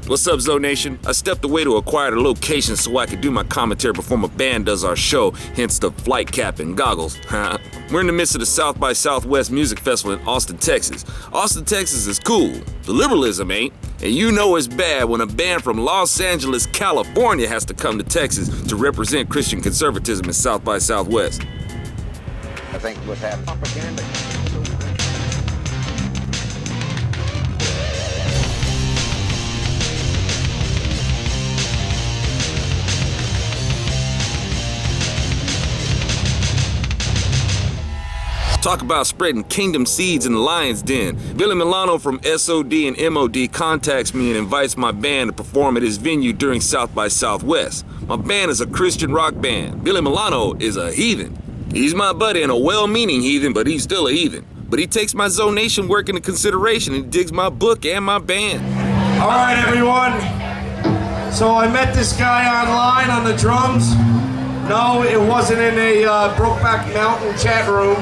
What's up, Zo Nation? I stepped away to acquire a location so I could do my commentary before my band does our show, hence the flight cap and goggles. We're in the midst of the South by Southwest Music Festival in Austin, Texas. Austin, Texas is cool. The liberalism ain't. And you know it's bad when a band from Los Angeles, California has to come to Texas to represent Christian conservatism in South by Southwest. I think with that propaganda. Talk about spreading kingdom seeds in the lion's den. Billy Milano from SOD and MOD contacts me and invites my band to perform at his venue during South by Southwest. My band is a Christian rock band. Billy Milano is a heathen. He's my buddy and a well-meaning heathen, but he's still a heathen. But he takes my Zo Nation work into consideration and digs my book and my band. All right, everyone. So I met this guy online on the drums. No, it wasn't in a Brokeback Mountain chat room.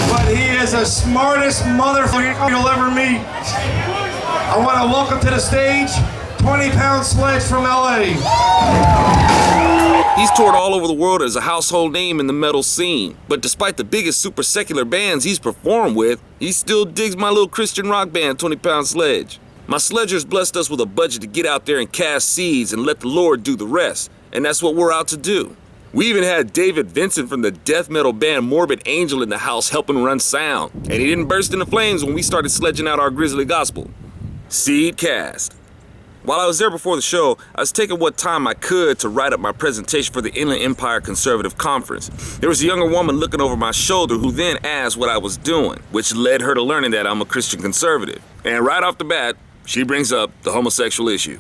But he is the smartest motherfucker you'll ever meet. I want to welcome to the stage 20-pound Sledge from LA. He's toured all over the world as a household name in the metal scene. But despite the biggest super secular bands he's performed with, he still digs my little Christian rock band, 20-pound Sledge. My Sledgers blessed us with a budget to get out there and cast seeds and let the Lord do the rest. And that's what we're out to do. We even had David Vincent from the death metal band Morbid Angel in the house helping run sound. And he didn't burst into flames when we started sledging out our grisly gospel. Seed cast. While I was there before the show, I was taking what time I could to write up my presentation for the Inland Empire Conservative Conference. There was a younger woman looking over my shoulder who then asked what I was doing, which led her to learning that I'm a Christian conservative. And right off the bat, she brings up the homosexual issue.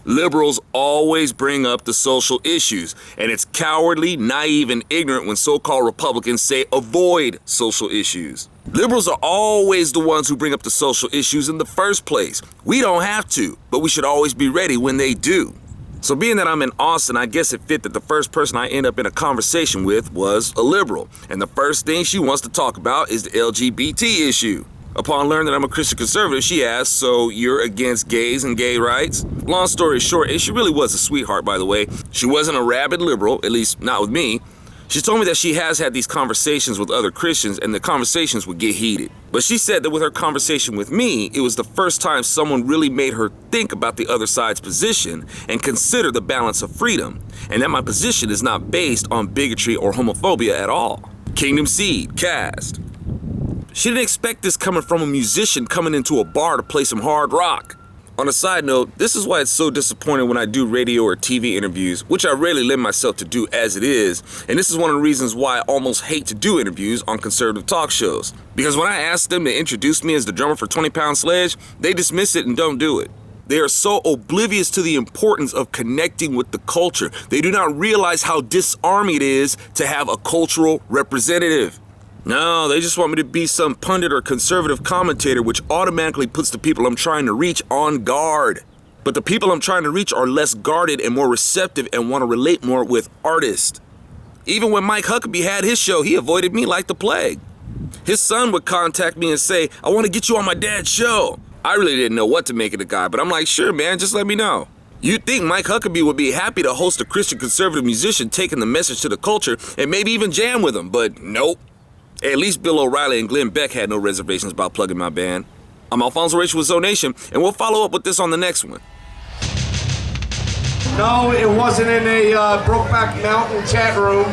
Liberals always bring up the social issues, and it's cowardly, naive, and ignorant when so-called Republicans say avoid social issues. Liberals are always the ones who bring up the social issues in the first place. We don't have to, but we should always be ready when they do. So being that I'm in Austin, I guess it fit that the first person I end up in a conversation with was a liberal, and the first thing she wants to talk about is the LGBT issue. Upon learning that I'm a Christian conservative, she asked, so you're against gays and gay rights? Long story short, and she really was a sweetheart, by the way. She wasn't a rabid liberal, at least not with me. She told me that she has had these conversations with other Christians and the conversations would get heated. But she said that with her conversation with me, it was the first time someone really made her think about the other side's position and consider the balance of freedom, and that my position is not based on bigotry or homophobia at all. Kingdom seed, cast. She didn't expect this coming from a musician coming into a bar to play some hard rock. On a side note, this is why it's so disappointing when I do radio or TV interviews, which I rarely lend myself to do as it is, and this is one of the reasons why I almost hate to do interviews on conservative talk shows. Because when I ask them to introduce me as the drummer for 20-pound Sledge, they dismiss it and don't do it. They are so oblivious to the importance of connecting with the culture. They do not realize how disarming it is to have a cultural representative. No, they just want me to be some pundit or conservative commentator, which automatically puts the people I'm trying to reach on guard. But the people I'm trying to reach are less guarded and more receptive and want to relate more with artists. Even when Mike Huckabee had his show, he avoided me like the plague. His son would contact me and say, I want to get you on my dad's show. I really didn't know what to make of the guy, but I'm like, sure, man, just let me know. You'd think Mike Huckabee would be happy to host a Christian conservative musician taking the message to the culture and maybe even jam with him, but nope. At least Bill O'Reilly and Glenn Beck had no reservations about plugging my band. I'm Alfonso Rachel with Zo Nation, and we'll follow up with this on the next one. No, it wasn't in a Brokeback Mountain chat room.